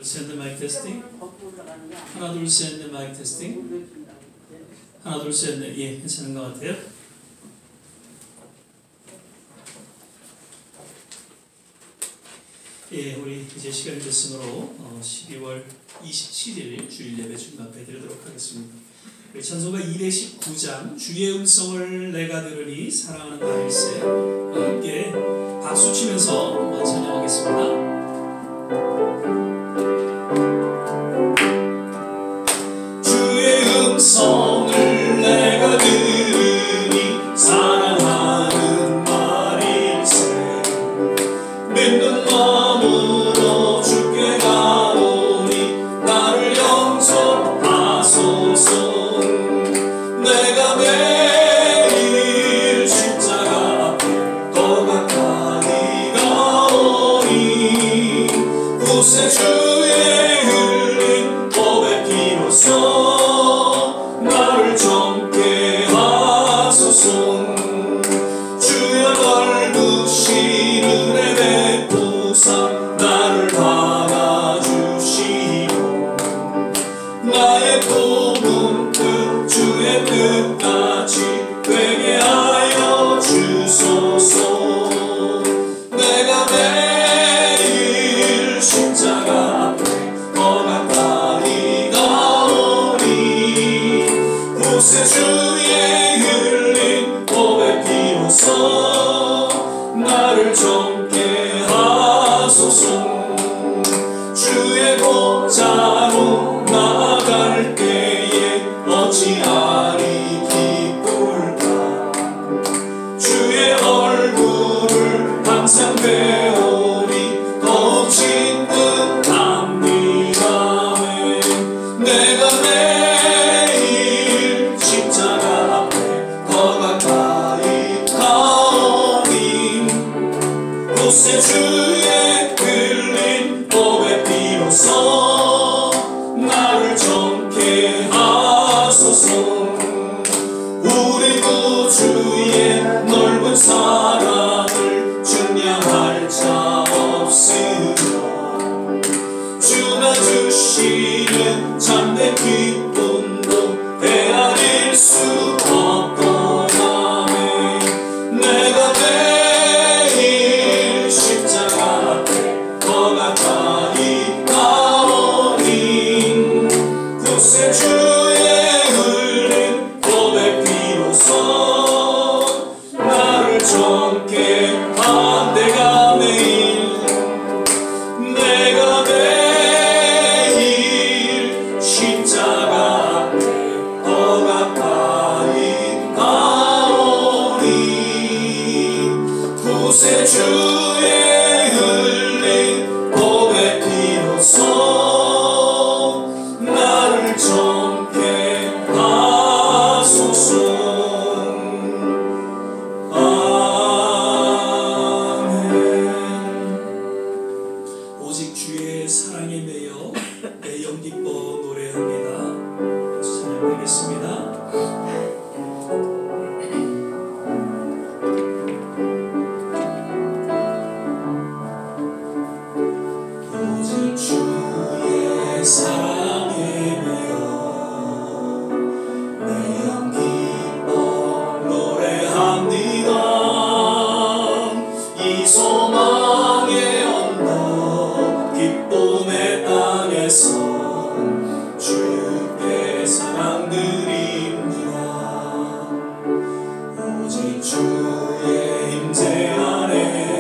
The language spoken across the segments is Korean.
셋, 마이크 테스팅. 하나, 둘, 셋, 마이크 테스팅. 하나, 둘, 셋, 넷. 예, 괜찮은 것 같아요. 예, 우리 이제 시간이 됐으므로 12월 27일 주일 예배 중간에 드리도록 하겠습니다. 우리 찬송가 219장 주의 음성을 내가 들으니 사랑하는 나일세 함께 박수 치면서 찬양하겠습니다. 음성을 내가 들으니 사랑하는 말일세 믿는 마음으로 주께 가오니 나를 용서하소서. 내가 매일 십자가 앞에 더 가까이 가오니 구세주의 흘린 보배 피로써 나를 젊게 하소서. 주여 넓으신 은혜 베푸사 나를 받아주시고 나의 꿈은 끝 주의 끝까지 되게 하여 주소서. 내가 매일 십자가 앞에 더 가까이 가오니 구세주의 흘린 보배 피로써 나를 젊게 하소서. 주의 보좌로 나아갈 때에 어찌하리 기쁠까. 주의 얼굴을 항상 배우니 더욱 진득합니다. 내가 매일 십자가 앞에 더 가까이 가오니 구세주의 흘린 보배 피로써 나를 젊게 하소서. 우리 구주의 넓은 사랑을 증량할 자 없으며 주가 주시는 참된 기쁨도 헤아릴 수 없도다. 내가 매일 십자가 앞에 더 가까이 가오니 구세주의 흘린 보배 피로써 나를 젊게 한 내가 매일 십자가 앞에 더 가까이 가오니 구세주의 흘린 보배 피로써 나를 젊게 하소서. 오직 주의 사랑에 매여 내 영기뻐 노래합니다. 찬양드리겠습니다. 오직 주의 사랑에 매여 내 영기뻐 노래합니다. 이 소망의 언덕 기쁨의 땅에서 주께 사랑드립니다. 오직 주의 임재 안에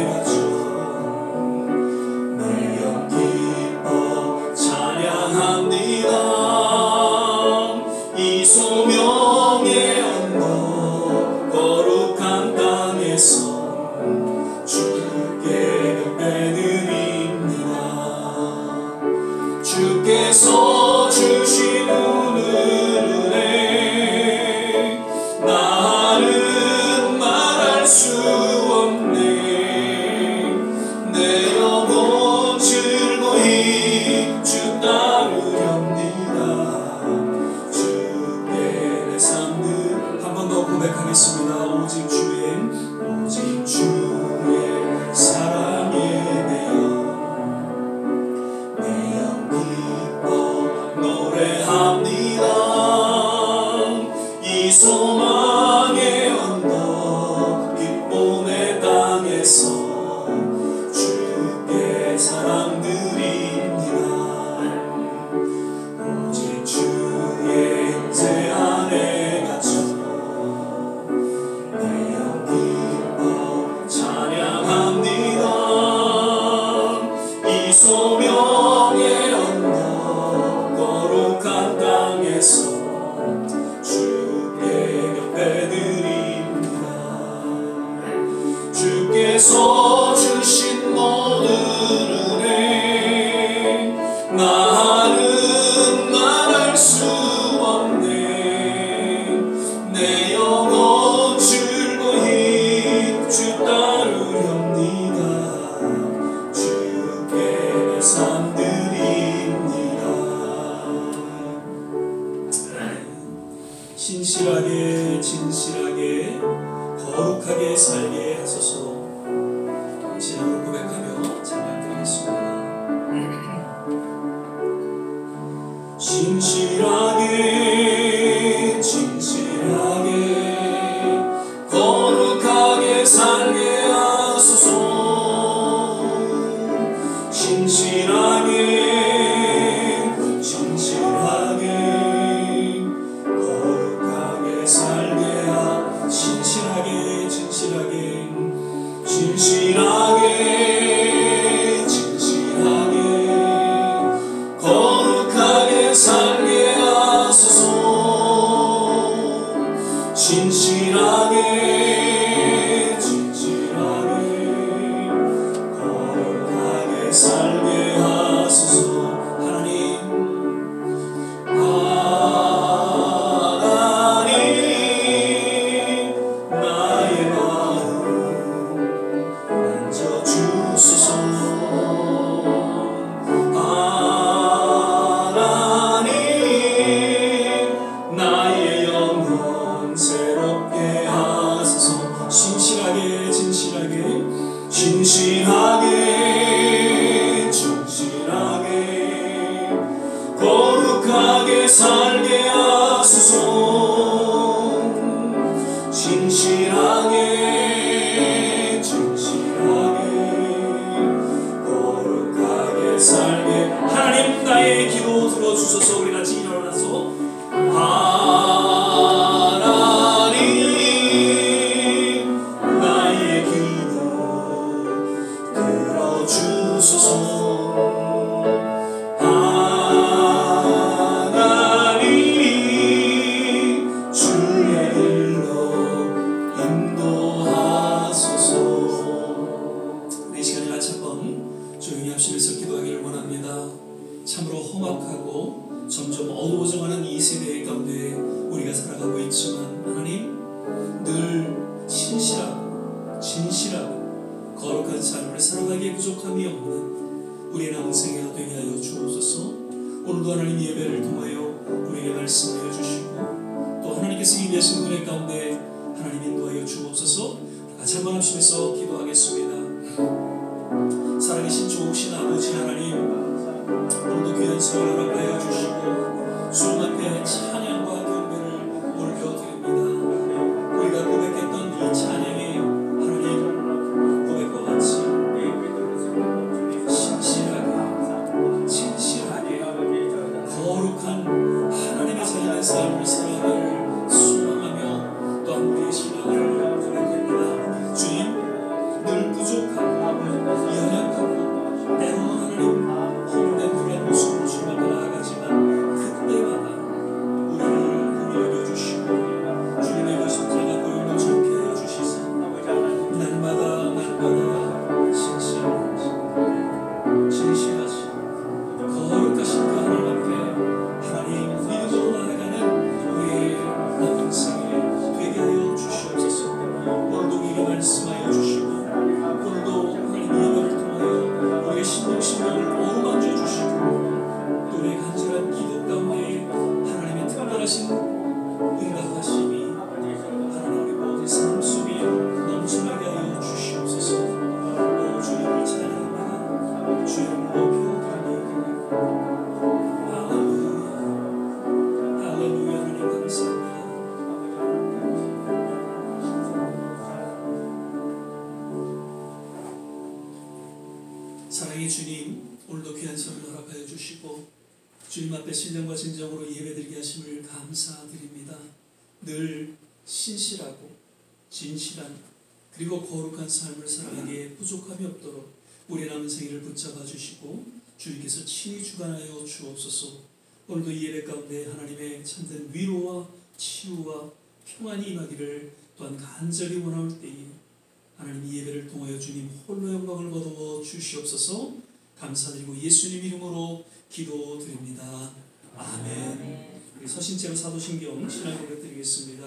갇혀 내 영 기뻐 찬양합니다. 이 소명의 언덕 거룩한 땅에서 주께 경배드립니다. 주께서 주신 은혜 나는 말할 수 없네. 내 영혼 즐거이 주 따르렵니다. 주께 내 삶을 한 번 더 고백하겠습니다. 오직 주의 사랑에 매여 내 영혼 찬양합니다. 이 소망의 언덕 기쁨의 땅에서 주께 사랑 드립니다. 오직 주의 임재 안에 갇혀 내 영 기뻐 찬양합니다. 이 소명의 언덕 거룩한 땅에서 주께 격배드립니다. 주께서 주신 모든 은혜 나는 말할 수 없네. 내 영혼 즐거이 주 따르렵니다. 주께 내 삶 드립니다. 신실하게 진실하게 거룩하게 살게 하소서. 진으로 고백하며 찬양드리겠습니다. 진실하게 진실하게 거룩하게 살게 하소서. 진실하게 진실하게 거룩하게 살게 하. 진실하게 진실하게 진실하게 진실하게 거룩하게 살게 하소서. 진실하게 진실하게 거룩하게 살게 하소서. 하나님 나의 마음 만져주소서. 하나님 나의 영혼 새롭게 하소서. 진실하게 진실하게 진실하게 진실하게 거룩하게 살게 하소서. 진실하게 진실하게 거룩하게 살게. 하나님 나의 기도 들어주소서. 우리 같이 일어나서 하나님 나의 기도 들어주소서. 하나님 주의 일로 인도하소서. 이 시간에 같이 한번 조용히 합심해서 기도하기를 원합니다. 참으로 험악하고 점점 어두워져가는 이 세대 가운데 우리가 살아가고 있지만 하나님 늘 신실하고 진실하고 거룩한 삶을 살아가기에 부족함이 없는 우리의 남은 생애가 되게 하여 주옵소서. 오늘도 하나님 예배를 통하여 우리에게 말씀을 해주시고 또 하나님께서 이 계신 은혜 가운데 하나님 인도하여 주옵소서. 같이 한번 합심해서 기도하겠습니다. 살아계신 좋으신 아버지 하나님, 오늘도 귀한 성을 허락하여 주시고 주님 앞에 찬양과 경배를 올려드립니다. 우리가 고백했던 이 찬양이 하나님 고백과 같이 신실하게 진실하게 거룩한 하나님의 자녀의 삶을 살아가기를 소망하며 또한 우리의 신앙을 고백합니다. 주님, 늘 부족하고 연약하고 때로는 하나님 힘든 그런 모습으로 주님 앞에 나아가지만 그때마다 주시고 주님 앞에 신령과 진정으로 예배드리게 하심을 감사드립니다. 늘 신실하고 진실한 그리고 거룩한 삶을 살아가기에 부족함이 없도록 우리 남은 생일을 붙잡아 주시고 주님께서 친히 주관하여 주옵소서. 오늘도 이 예배 가운데 하나님의 참된 위로와 치유와 평안이 임하기를 또한 간절히 원하올 때에 하나님 이 예배를 통하여 주님 홀로 영광을 거두어 주시옵소서. 감사드리고 예수님 이름으로 기도드립니다. 아멘. 우리 서신체로 사도신경 신앙 고백 드리겠습니다.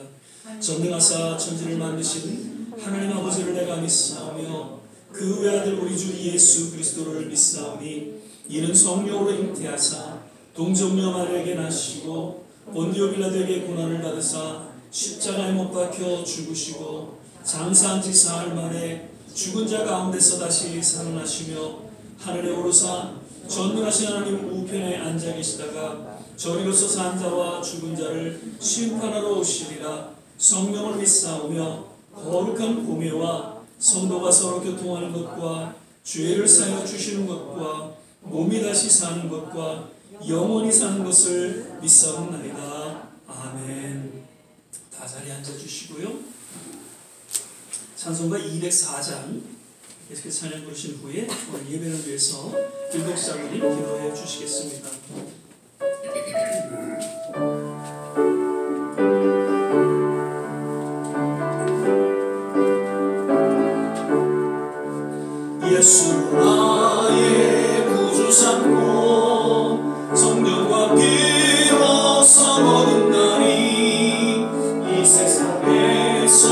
전능하사 천지를 만드신 하나님 아버지를 내가 믿사오며 그 외아들 우리 주 예수 그리스도를 믿사오니 이는 성령으로 잉태하사 동정녀 마리아에게 나시고 본디오 빌라도에게 고난을 받으사 십자가에 못 박혀 죽으시고 장사한 지 사흘 만에 죽은 자 가운데서 다시 살아나시며 하늘에 오르사 전능하신 하나님 우편에 앉아 계시다가 저리로서 산 자와 죽은 자를 심판하러 오시리라. 성령을 믿사오며 거룩한 공예와 성도가 서로 교통하는 것과 죄를 사하여 주시는 것과 몸이 다시 사는 것과 영원히 사는 것을 믿사옵나이다. 아멘. 다 자리에 앉아주시고요. 찬송가 204장 계속해서 찬양 부르신 후에 오늘 예배를 위해서 일독자분이 기도해 주시겠습니다. 예수 나의 구주 삼고 성령과 비로소 거듭나니 이 세상에서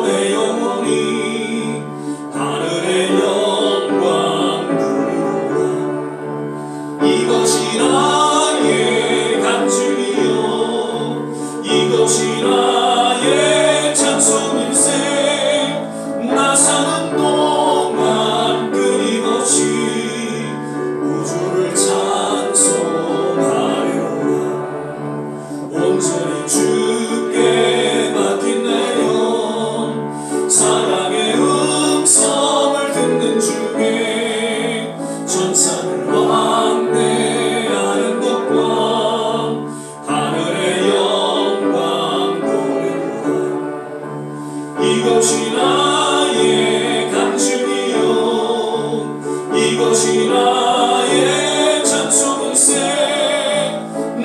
내 영혼이 하늘의 영광 누리노라. 이것이 나의 간증이요 이것이 나의 찬송 인생 나 사는 동안 끊임없이 우주를 찬송하리로라. 온전히 주께 맡긴 내 영 사랑의 음성을 듣는 중에 천사를 왕래하는 것과 하늘의 영광 보리로라. 이것이 나의 간증이요 이것이 나의 찬송 인생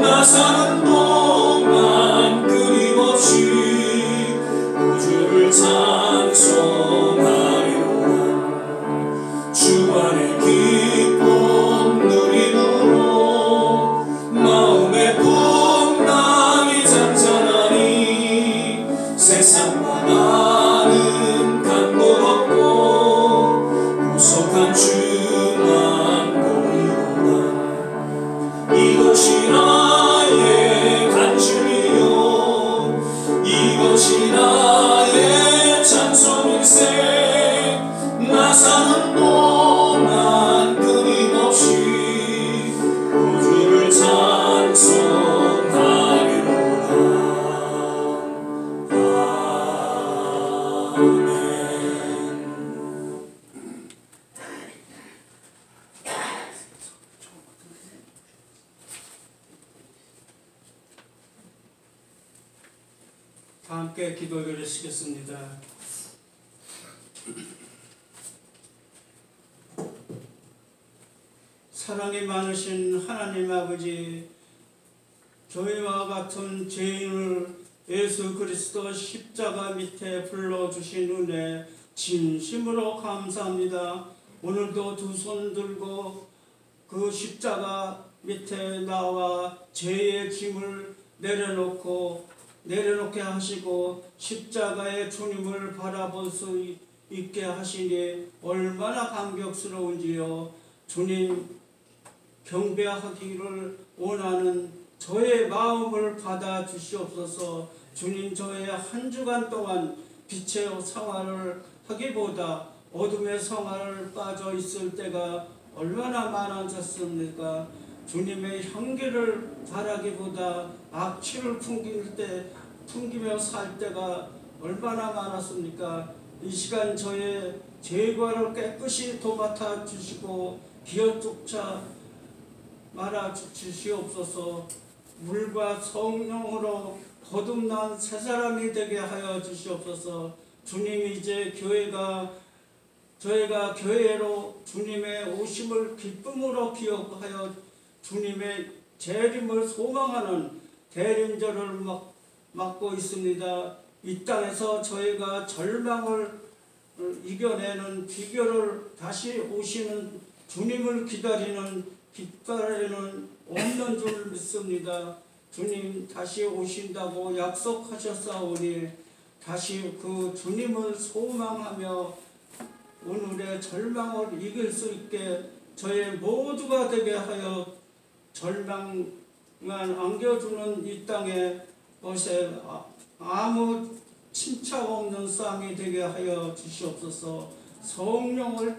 나 사는 동안 끊임없이 우주를 찬송하리로라. 주 안에 기쁨 누리므로 마음의 풍랑이 잔잔하니 세상과 나는 간곳 없고 구속한 주만 보이로라. 이것이 나의 간증이요 이것이 나의 찬송 인생 나 사는 동안 끊임없이 우주를 찬송하리로라. 아멘. 다 함께 기도를 드리시겠습니다. 사랑이 많으신 하나님 아버지, 저희와 같은 죄인을 예수 그리스도 십자가 밑에 불러주신 은혜 진심으로 감사합니다. 오늘도 두 손 들고 그 십자가 밑에 나와 죄의 짐을 내려놓게 하시고 십자가의 주님을 바라볼 수 있게 하시니 얼마나 감격스러운지요. 주님 경배하기를 원하는 저의 마음을 받아 주시옵소서. 주님 저의 한 주간 동안 빛의 생활을 하기보다 어둠의 생활을 빠져 있을 때가 얼마나 많았습니까? 주님의 향기를 바라기보다 악취를 풍기며 살 때가 얼마나 많았습니까? 이 시간 저의 죄과를 깨끗이 도맡아 주시고 기어쫓아 말아 주시옵소서. 물과 성령으로 거듭난 새 사람이 되게 하여 주시옵소서. 주님, 이제 저희가 교회로 주님의 오심을 기쁨으로 기억하여 주님의 재림을 소망하는 대림절을 맞고 있습니다. 이 땅에서 저희가 절망을 이겨내는 비결을 다시 오시는 주님을 기다리는 없는 줄 믿습니다. 주님 다시 오신다고 약속하셨사오니 다시 그 주님을 소망하며 오늘의 절망을 이길 수 있게 저희 모두가 되게 하여 절망만 안겨주는 이 땅에 것에 아무 침착 없는 싸움이 되게 하여 주시옵소서. 성령을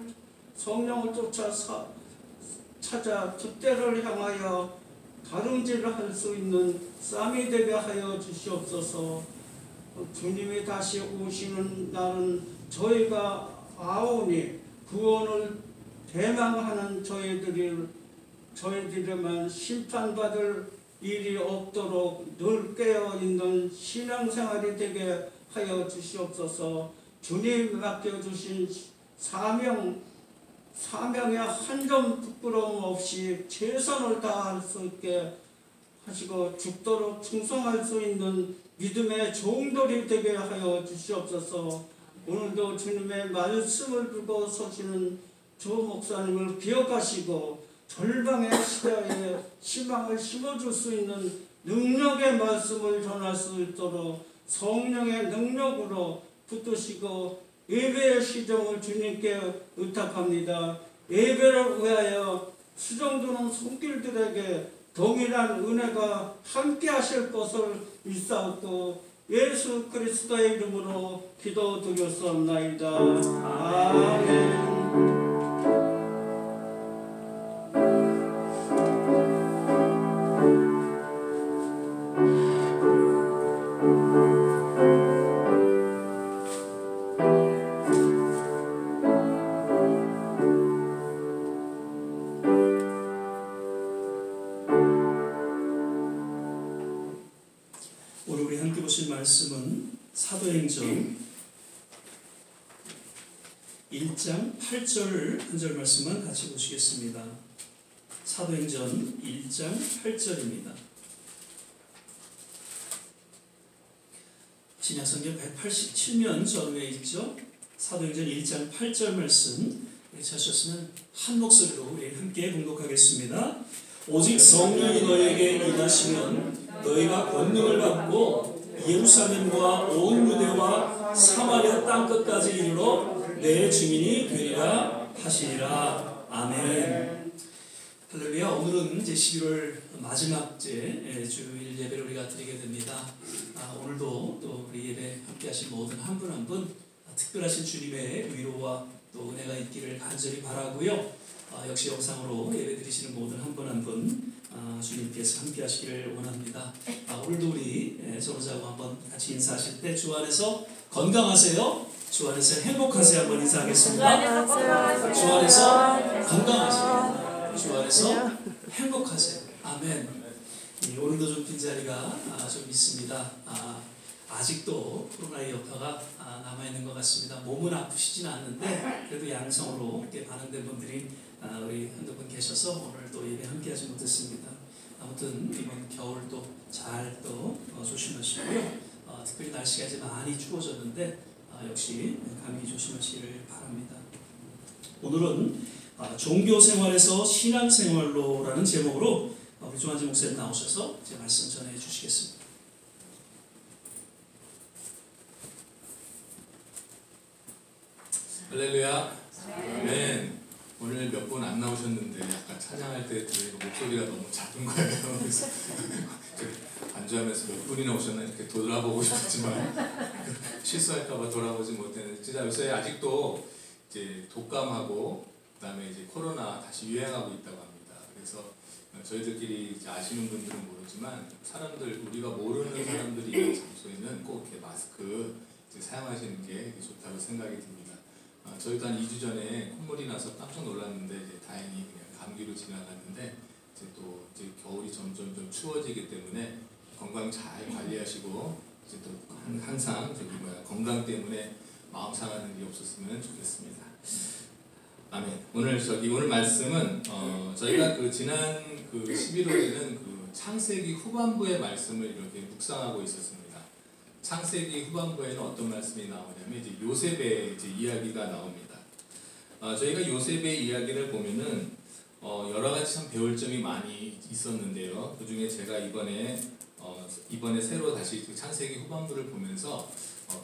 찾아 뜻대를 향하여 다름질을 할 수 있는 싸움이 되게 하여 주시옵소서. 주님이 다시 오시는 날은 저희가 아오니 구원을 대망하는 저희들에만 심판받을 일이 없도록 늘 깨어있는 신앙생활이 되게 하여 주시옵소서. 주님 맡겨주신 사명에 한 점 부끄러움 없이 최선을 다할 수 있게 하시고 죽도록 충성할 수 있는 믿음의 종들이 되게 하여 주시옵소서. 오늘도 주님의 말씀을 두고 서시는 조 목사님을 기억하시고 절망의 시대에 희망을 심어줄 수 있는 능력의 말씀을 전할 수 있도록 성령의 능력으로 붙드시고 예배의 시정을 주님께 의탁합니다. 예배를 위하여 수정두는 손길들에게 동일한 은혜가 함께 하실 것을 믿사옵고 예수 그리스도의 이름으로 기도드렸사옵나이다. 아멘. 오늘 우리 함께 보실 말씀은 사도행전 1장 8절 한 절 말씀만 같이 보시겠습니다. 사도행전 1장 8절입니다. 신약성경 187면 전후에 있죠. 사도행전 1장 8절 말씀 찾으셨으면 한 목소리로 우리 함께 봉독하겠습니다. 오직 성령이 너희에게 임하시면 너희가 권능을 받고 예루살렘과 온 유대와 사마리아 땅끝까지 이르러 내 증인이 되리라 하시니라. 아멘. 할렐루야. 오늘은 이제 11월 마지막 주일 예배를 우리가 드리게 됩니다. 오늘도 또 우리 예배 함께하신 모든 한 분 한 분 특별하신 주님의 위로와 또 은혜가 있기를 간절히 바라고요. 역시 영상으로 예배 드리시는 모든 한 분 한 분 주님께서 함께 하시기를 원합니다. 오늘도 우리 전도자하고 한번 같이 인사하실 때 주 안에서 건강하세요. 주 안에서 행복하세요. 한번 인사하겠습니다. 주 안에서 건강하세요. 주 안에서 행복하세요. 아멘. 오늘도 좀 빈자리가 좀 있습니다. 아직도 코로나의 여파가 남아있는 것 같습니다. 몸은 아프시진 않는데 그래도 양성으로 이렇게 반응된 분들이 우리 한두 분 계셔서 오늘 또 예배 함께 하지 못했습니다. 아무튼 이번 겨울도 잘 또 조심하시고요. 특별히 날씨가 이제 많이 추워졌는데 역시 감기 조심하시기를 바랍니다. 오늘은 종교생활에서 신앙생활로라는 제목으로 우리 조한지 목사님 나오셔서 제 말씀 전해 주시겠습니다. 할렐루야. 아멘. 오늘 몇 분 안 나오셨는데 아까 찬양할 때 들으니까 목소리가 너무 작은 거예요. 그래서 반주하면서 몇 분이나 오셨나 이렇게 돌아보고 싶었지만 실수할까봐 돌아보지 못했는데 진짜 요새 아직도 이제 독감하고 그다음에 이제 코로나 다시 유행하고 있다고 합니다. 그래서 저희들끼리 이제 아시는 분들은 모르지만 우리가 모르는 사람들이 있는 장소에는 꼭 이렇게 마스크 이제 사용하시는 게 좋다고 생각이 듭니다. 저희도 한 2주 전에 콧물이 나서 깜짝 놀랐는데 이제 다행히 그냥 감기로 지나갔는데 이제 또 점점 추워지기 때문에 건강 잘 관리하시고 이제 또 항상 건강 때문에 마음 상하는 일이 없었으면 좋겠습니다. 아멘. 오늘 말씀은 저희가 지난 11월에는 창세기 후반부의 말씀을 이렇게 묵상하고 있었습니다. 창세기 후반부에는 어떤 말씀이 나오냐면 이제 요셉의 이야기가 나옵니다. 저희가 요셉의 이야기를 보면은 여러 가지 참 배울 점이 많이 있었는데요. 그 중에 제가 이번에 새로 다시 창세기 후반부를 보면서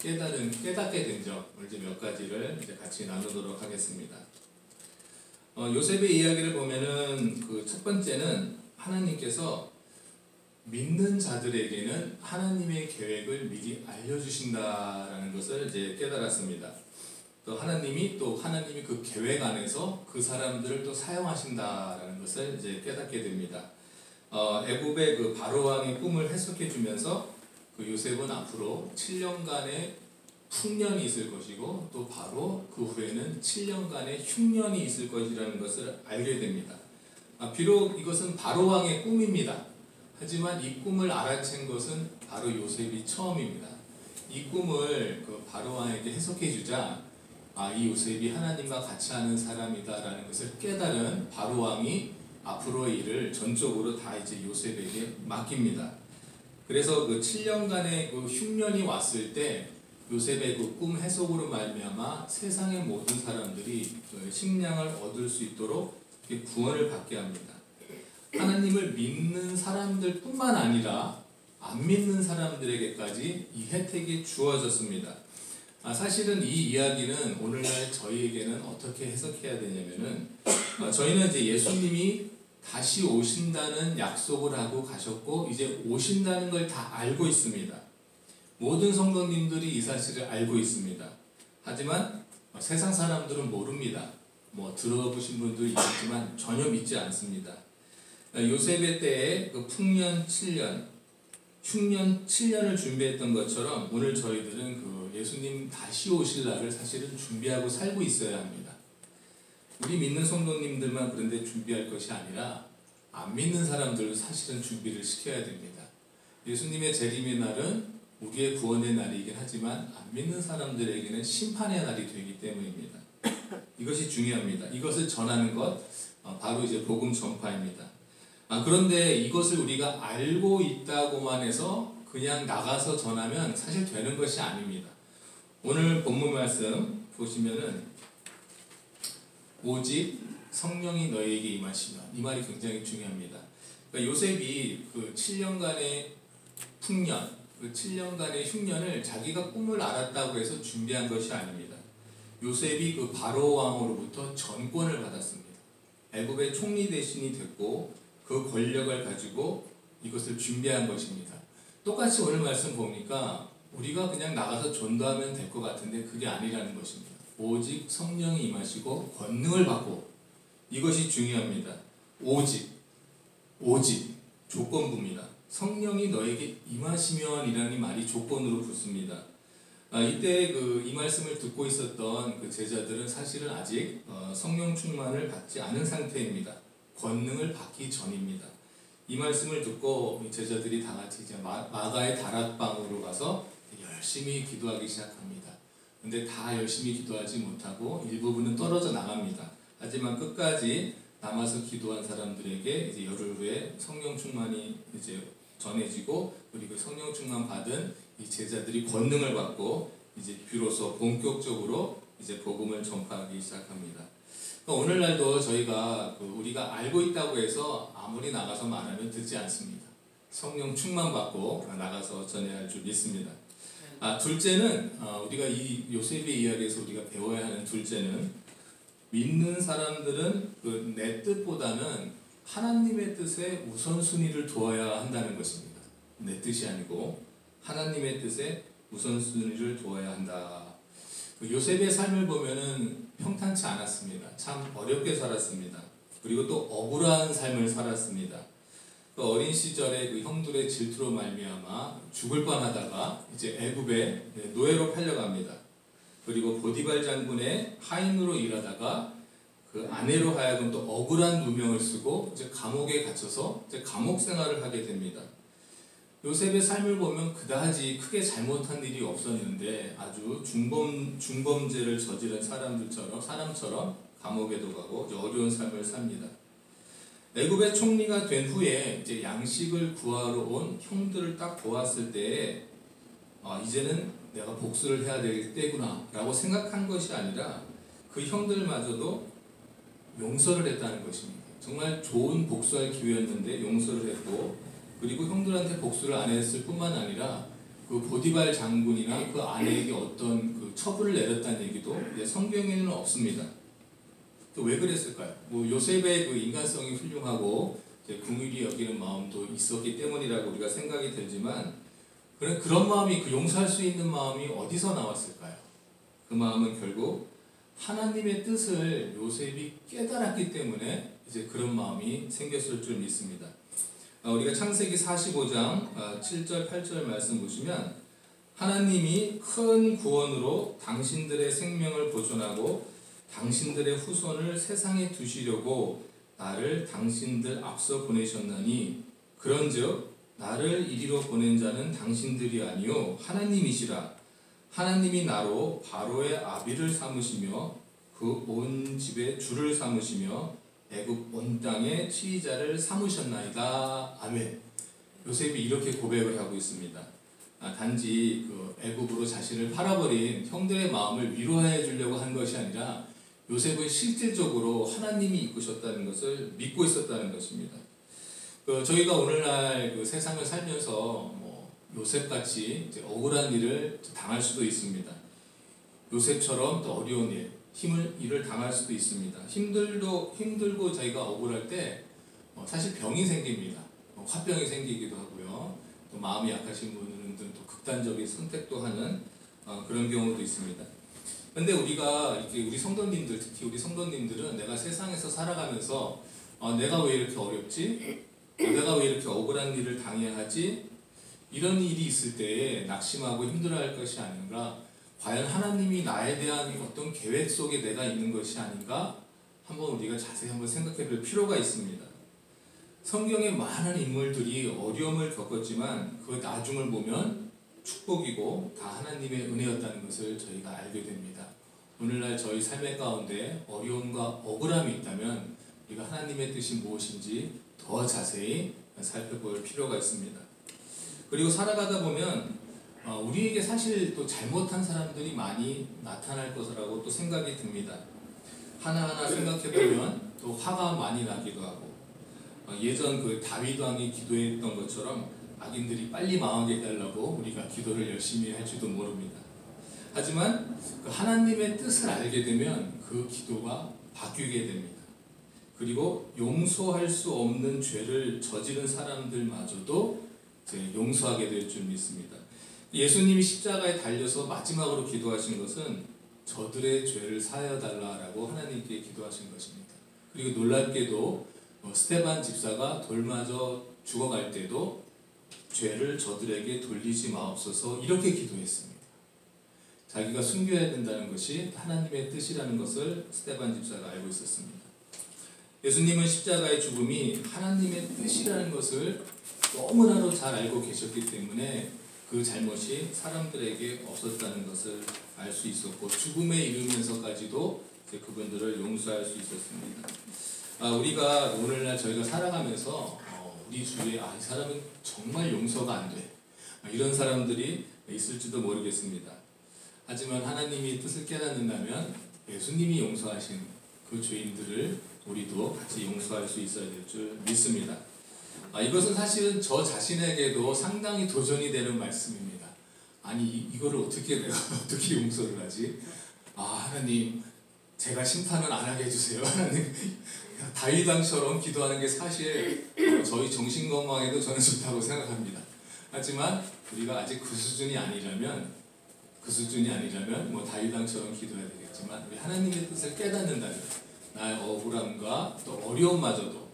깨닫게 된 점을 이제 몇 가지를 이제 같이 나누도록 하겠습니다. 요셉의 이야기를 보면은 첫 번째는 하나님께서 믿는 자들에게는 하나님의 계획을 미리 알려주신다라는 것을 이제 깨달았습니다. 또 하나님이 그 계획 안에서 그 사람들을 또 사용하신다라는 것을 이제 깨닫게 됩니다. 애굽의 바로 왕의 꿈을 해석해 주면서 요셉은 앞으로 7년간의 풍년이 있을 것이고 또 바로 그 후에는 7년간의 흉년이 있을 것이라는 것을 알게 됩니다. 비록 이것은 바로 왕의 꿈입니다. 하지만 이 꿈을 알아챈 것은 바로 요셉이 처음입니다. 이 꿈을 바로 왕에게 해석해 주자 이 요셉이 하나님과 같이 하는 사람이다라는 것을 깨달은 바로 왕이 앞으로의 일을 전적으로 다 이제 요셉에게 맡깁니다. 그래서 7년간의 흉년이 왔을 때 요셉의 꿈 해석으로 말미암아 세상의 모든 사람들이 식량을 얻을 수 있도록 구원을 받게 합니다. 하나님을 믿는 사람들뿐만 아니라 안 믿는 사람들에게까지 이 혜택이 주어졌습니다. 사실은 이 이야기는 오늘날 저희에게는 어떻게 해석해야 되냐면은 저희는 이제 예수님이 다시 오신다는 약속을 하고 가셨고 이제 오신다는 걸 다 알고 있습니다. 모든 성도님들이 이 사실을 알고 있습니다. 하지만 세상 사람들은 모릅니다. 들어보신 분도 있겠지만 전혀 믿지 않습니다. 요셉의 때에 풍년 7년, 흉년 7년을 준비했던 것처럼 오늘 저희들은 예수님 다시 오실 날을 사실은 준비하고 살고 있어야 합니다. 우리 믿는 성도님들만 그런데 준비할 것이 아니라 안 믿는 사람들도 사실은 준비를 시켜야 됩니다. 예수님의 재림의 날은 우리의 구원의 날이긴 하지만 안 믿는 사람들에게는 심판의 날이 되기 때문입니다. 이것이 중요합니다. 이것을 전하는 것 바로 이제 복음 전파입니다. 그런데 이것을 우리가 알고 있다고만 해서 그냥 나가서 전하면 사실 되는 것이 아닙니다. 오늘 본문 말씀 보시면은 오직 성령이 너희에게 임하시면 이 말이 굉장히 중요합니다. 그러니까 요셉이 7년간의 풍년, 7년간의 흉년을 자기가 꿈을 알았다고 해서 준비한 것이 아닙니다. 요셉이 바로 왕으로부터 전권을 받았습니다. 애굽의 총리 대신이 됐고 그 권력을 가지고 이것을 준비한 것입니다. 똑같이 오늘 말씀 보니까 우리가 그냥 나가서 전도하면 될 것 같은데 그게 아니라는 것입니다. 오직 성령이 임하시고 권능을 받고 이것이 중요합니다. 오직 조건부입니다. 성령이 너에게 임하시면 이라는 말이 조건으로 붙습니다. 이때 이 말씀을 듣고 있었던 제자들은 사실은 아직 성령 충만을 받지 않은 상태입니다. 권능을 받기 전입니다. 이 말씀을 듣고 제자들이 다 같이 이제 마가의 다락방으로 가서 열심히 기도하기 시작합니다. 근데 다 열심히 기도하지 못하고 일부분은 떨어져 나갑니다. 하지만 끝까지 남아서 기도한 사람들에게 이제 열흘 후에 성령 충만이 이제 전해지고 그리고 성령 충만 받은 이 제자들이 권능을 받고 이제 비로소 본격적으로 이제 복음을 전파하기 시작합니다. 오늘날도 저희가 우리가 알고 있다고 해서 아무리 나가서 말하면 듣지 않습니다. 성령 충만 받고 나가서 전해야 할 줄 믿습니다. 둘째는 우리가 이 요셉의 이야기에서 우리가 배워야 하는 둘째는 믿는 사람들은 내 뜻보다는 하나님의 뜻에 우선순위를 두어야 한다는 것입니다. 내 뜻이 아니고 하나님의 뜻에 우선순위를 두어야 한다. 요셉의 삶을 보면은 평탄치 않았습니다. 참 어렵게 살았습니다. 그리고 또 억울한 삶을 살았습니다. 또 어린 시절에 형들의 질투로 말미암아 죽을 뻔하다가 이제 애굽에 노예로 팔려갑니다. 그리고 보디발 장군의 하인으로 일하다가 그 아내로 하여금 또 억울한 누명을 쓰고 이제 감옥에 갇혀서 이제 감옥 생활을 하게 됩니다. 요셉의 삶을 보면 그다지 크게 잘못한 일이 없었는데 아주 중범죄를 저지른 사람처럼 감옥에도 가고 이제 어려운 삶을 삽니다. 애굽의 총리가 된 후에 이제 양식을 구하러 온 형들을 딱 보았을 때에 이제는 내가 복수를 해야 될 때구나 라고 생각한 것이 아니라 그 형들마저도 용서를 했다는 것입니다. 정말 좋은 복수할 기회였는데 용서를 했고, 그리고 형들한테 복수를 안 했을 뿐만 아니라 그 보디발 장군이나 그 아내에게 어떤 그 처분을 내렸다는 얘기도 성경에는 없습니다. 또 왜 그랬을까요? 뭐 요셉의 그 인간성이 훌륭하고 긍휼히 여기는 마음도 있었기 때문이라고 우리가 생각이 들지만, 그런 마음이, 그 용서할 수 있는 마음이 어디서 나왔을까요? 그 마음은 결국 하나님의 뜻을 요셉이 깨달았기 때문에 이제 그런 마음이 생겼을 줄 믿습니다. 우리가 창세기 45장 7절 8절 말씀 보시면, 하나님이 큰 구원으로 당신들의 생명을 보존하고 당신들의 후손을 세상에 두시려고 나를 당신들 앞서 보내셨나니, 그런즉 나를 이리로 보낸 자는 당신들이 아니요 하나님이시라. 하나님이 나로 바로의 아비를 삼으시며 그 온 집의 주를 삼으시며 애굽 온 땅의 치리자를 삼으셨나이다. 아멘. 요셉이 이렇게 고백을 하고 있습니다. 단지 그 애굽으로 자신을 팔아버린 형들의 마음을 위로해 주려고 한 것이 아니라 요셉은 실질적으로 하나님이 이끄셨다는 것을 믿고 있었다는 것입니다. 저희가 오늘날 그 세상을 살면서 요셉같이 이제 억울한 일을 당할 수도 있습니다. 요셉처럼 또 어려운 일을 당할 수도 있습니다. 힘들고 저희가 억울할 때 사실 병이 생깁니다. 화병이 생기기도 하고요. 또 마음이 약하신 분들은 또 극단적인 선택도 하는 그런 경우도 있습니다. 근데 우리가 이렇게 우리 성도님들, 특히 우리 성도님들은 내가 세상에서 살아가면서 내가 왜 이렇게 어렵지? 내가 왜 이렇게 억울한 일을 당해야 하지? 이런 일이 있을 때에 낙심하고 힘들어할 것이 아닌가? 과연 하나님이 나에 대한 어떤 계획 속에 내가 있는 것이 아닌가? 한번 우리가 자세히 한번 생각해 볼 필요가 있습니다. 성경의 많은 인물들이 어려움을 겪었지만 그 나중을 보면 축복이고 다 하나님의 은혜였다는 것을 저희가 알게 됩니다. 오늘날 저희 삶의 가운데 어려움과 억울함이 있다면 우리가 하나님의 뜻이 무엇인지 더 자세히 살펴볼 필요가 있습니다. 그리고 살아가다 보면 우리에게 사실 또 잘못한 사람들이 많이 나타날 것이라고 또 생각이 듭니다. 하나하나 생각해보면 또 화가 많이 나기도 하고, 예전 그 다윗 왕이 기도했던 것처럼 악인들이 빨리 망하게 해달라고 우리가 기도를 열심히 할지도 모릅니다. 하지만 그 하나님의 뜻을 알게 되면 그 기도가 바뀌게 됩니다. 그리고 용서할 수 없는 죄를 저지른 사람들마저도 이제 용서하게 될 줄 믿습니다. 예수님이 십자가에 달려서 마지막으로 기도하신 것은 저들의 죄를 사하여 달라라고 하나님께 기도하신 것입니다. 그리고 놀랍게도 스데반 집사가 돌 맞아 죽어갈 때도 죄를 저들에게 돌리지 마옵소서 이렇게 기도했습니다. 자기가 숨겨야 된다는 것이 하나님의 뜻이라는 것을 스데반 집사가 알고 있었습니다. 예수님은 십자가의 죽음이 하나님의 뜻이라는 것을 너무나도 잘 알고 계셨기 때문에 그 잘못이 사람들에게 없었다는 것을 알 수 있었고, 죽음에 이르면서까지도 그분들을 용서할 수 있었습니다. 우리가 오늘날 저희가 살아가면서 우리 주위에 이 사람은 정말 용서가 안 돼, 이런 사람들이 있을지도 모르겠습니다. 하지만 하나님이 뜻을 깨닫는다면 예수님이 용서하신 그 죄인들을 우리도 같이 용서할 수 있어야 될 줄 믿습니다. 이것은 사실은 저 자신에게도 상당히 도전이 되는 말씀입니다. 아니 이거를 어떻게 내가 어떻게 용서를 하지? 하나님, 제가 심판은 안 하게 해주세요. 하나님, 다윗 왕처럼 기도하는 게 사실 저희 정신 건강에도 저는 좋다고 생각합니다. 하지만 우리가 아직 그 수준이 아니라면 뭐 다윗 왕처럼 기도해야 되겠지만, 우리 하나님의 뜻을 깨닫는다면 나의 억울함과 또 어려움마저도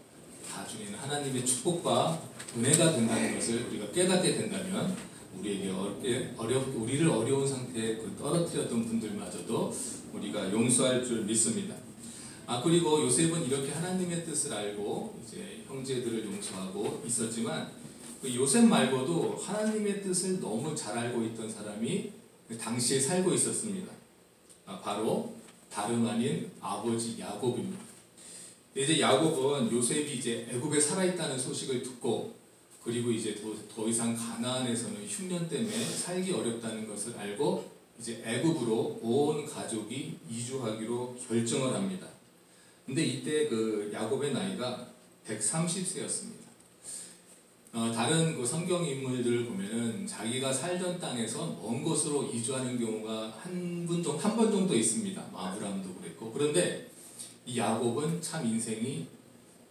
나중에는 하나님의 축복과 은혜가 된다는 것을 우리가 깨닫게 된다면, 우리를 어려운 상태에 떨어뜨렸던 분들마저도 우리가 용서할 줄 믿습니다. 그리고 요셉은 이렇게 하나님의 뜻을 알고 이제 형제들을 용서하고 있었지만 그 요셉 말고도 하나님의 뜻을 너무 잘 알고 있던 사람이 당시에 살고 있었습니다. 바로 다름 아닌 아버지 야곱입니다. 이제 야곱은 요셉이 이제 애굽에 살아있다는 소식을 듣고 그리고 이제 더 이상 가나안에서는 흉년 때문에 살기 어렵다는 것을 알고 이제 애굽으로 온 가족이 이주하기로 결정을 합니다. 근데 이때 그 야곱의 나이가 130세였습니다. 다른 그 성경 인물들을 보면은 자기가 살던 땅에서 먼 곳으로 이주하는 경우가 한 번 정도 있습니다. 아브라함도 그랬고. 그런데 이 야곱은 참 인생이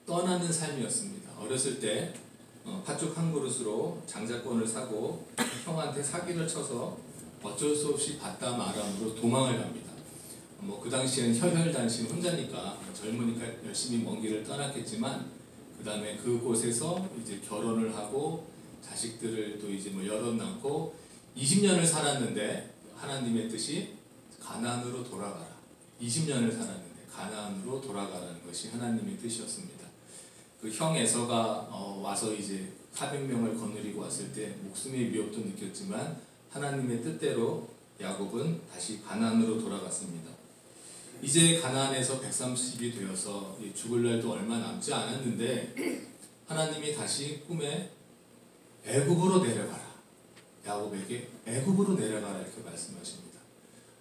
떠나는 삶이었습니다. 어렸을 때 팥죽 한 그릇으로 장자권을 사고 형한테 사기를 쳐서 어쩔 수 없이 바다 마람으로 도망을 갑니다. 그 당시에는 혈혈단신 혼자니까 젊으니까 열심히 먼 길을 떠났겠지만 그 다음에 그곳에서 이제 결혼을 하고 자식들을 또 이제 여럿 낳고 20년을 살았는데 하나님의 뜻이 가나안으로 돌아가라. 20년을 살았는데 가나안으로 돌아가라는 것이 하나님의 뜻이었습니다. 그 형 에서가 와서 이제 400명을 거느리고 왔을 때 목숨의 위협도 느꼈지만 하나님의 뜻대로 야곱은 다시 가나안으로 돌아갔습니다. 이제 가나안에서 130이 되어서 죽을 날도 얼마 남지 않았는데 하나님이 다시 꿈에 애굽으로 내려가라. 야곱에게 애굽으로 내려가라 이렇게 말씀하십니다.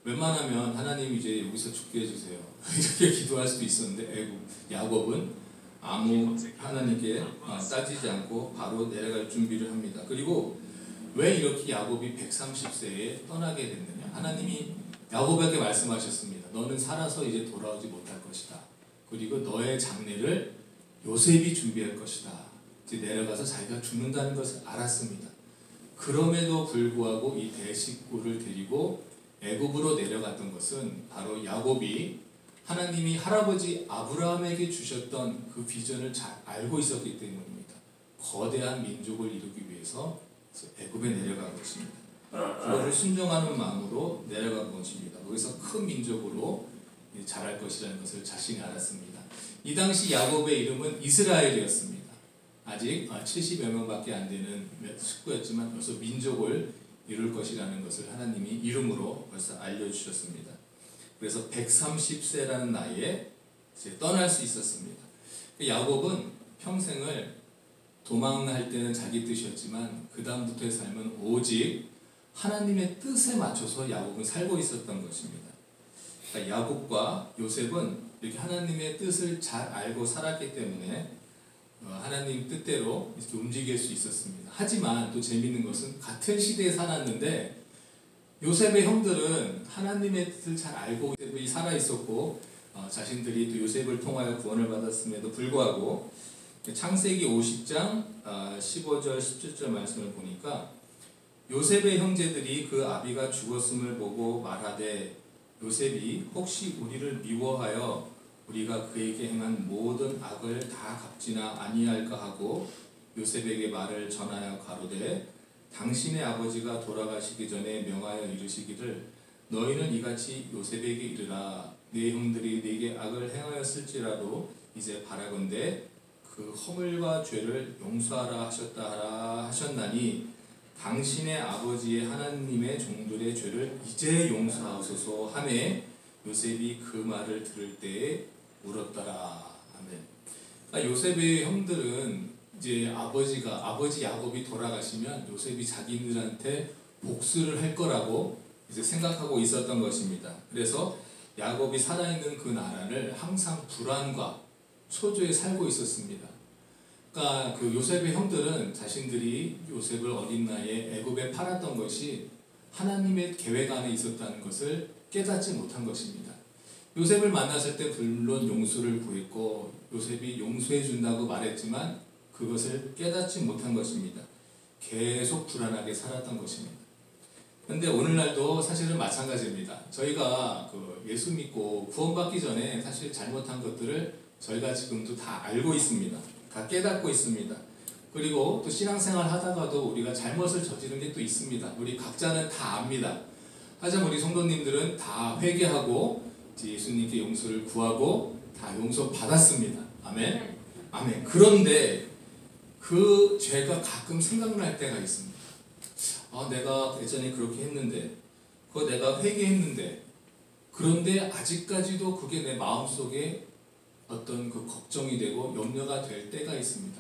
웬만하면 하나님 이제 여기서 죽게 해주세요 이렇게 기도할 수도 있었는데 야곱은 아무 하나님께 따지지 않고 바로 내려갈 준비를 합니다. 그리고 왜 이렇게 야곱이 130세에 떠나게 됐느냐? 하나님이 야곱에게 말씀하셨습니다. 너는 살아서 이제 돌아오지 못할 것이다. 그리고 너의 장례를 요셉이 준비할 것이다. 이제 내려가서 자기가 죽는다는 것을 알았습니다. 그럼에도 불구하고 이 대식구를 데리고 애굽으로 내려갔던 것은 바로 야곱이 하나님이 할아버지 아브라함에게 주셨던 그 비전을 잘 알고 있었기 때문입니다. 거대한 민족을 이루기 위해서 애굽에 내려간 것입니다. 그것을 순종하는 마음으로 내려간 것입니다. 거기서 큰 민족으로 자랄 것이라는 것을 자신이 알았습니다. 이 당시 야곱의 이름은 이스라엘이었습니다. 아직 70여 명밖에 안 되는 식구였지만 벌써 민족을 이룰 것이라는 것을 하나님이 이름으로 벌써 알려주셨습니다. 그래서 130세라는 나이에 이제 떠날 수 있었습니다. 야곱은 평생을 도망할 때는 자기 뜻이었지만 그 다음부터의 삶은 오직 하나님의 뜻에 맞춰서 야곱은 살고 있었던 것입니다. 그러니까 야곱과 요셉은 이렇게 하나님의 뜻을 잘 알고 살았기 때문에 하나님 뜻대로 이렇게 움직일 수 있었습니다. 하지만 또 재밌는 것은 같은 시대에 살았는데 요셉의 형들은 하나님의 뜻을 잘 알고 살아 있었고 자신들이 또 요셉을 통하여 구원을 받았음에도 불구하고 창세기 50장 15절 17절 말씀을 보니까 요셉의 형제들이 그 아비가 죽었음을 보고 말하되 요셉이 혹시 우리를 미워하여 우리가 그에게 행한 모든 악을 다 갚지나 아니할까 하고 요셉에게 말을 전하여 가로되 당신의 아버지가 돌아가시기 전에 명하여 이르시기를 너희는 이같이 요셉에게 이르라 네 형들이 네게 악을 행하였을지라도 이제 바라건대 그 허물과 죄를 용서하라 하셨다 하라 하셨나니 당신의 아버지의 하나님의 종들의 죄를 이제 용서하소서 하매 요셉이 그 말을 들을 때에 울었더라. 아멘. 그러니까 요셉의 형들은 이제 아버지 야곱이 돌아가시면 요셉이 자기들한테 복수를 할 거라고 이제 생각하고 있었던 것입니다. 그래서 야곱이 살아있는 그 나라를 항상 불안과 초조에 살고 있었습니다. 그러니까 그 요셉의 형들은 자신들이 요셉을 어린 나이에 애굽에 팔았던 것이 하나님의 계획 안에 있었다는 것을 깨닫지 못한 것입니다. 요셉을 만났을 때 물론 용서를 구했고 요셉이 용서해 준다고 말했지만 그것을 깨닫지 못한 것입니다. 계속 불안하게 살았던 것입니다. 그런데 오늘날도 사실은 마찬가지입니다. 저희가 예수 믿고 구원받기 전에 사실 잘못한 것들을 저희가 지금도 다 알고 있습니다. 다 깨닫고 있습니다. 그리고 또 신앙생활 하다가도 우리가 잘못을 저지른 게 또 있습니다. 우리 각자는 다 압니다. 하지만 우리 성도님들은 다 회개하고 예수님께 용서를 구하고 다 용서받았습니다. 아멘. 아멘. 그런데 그 죄가 가끔 생각날 때가 있습니다. 내가 예전에 그렇게 했는데, 그거 내가 회개했는데, 그런데 아직까지도 그게 내 마음속에 어떤 그 걱정이 되고 염려가 될 때가 있습니다.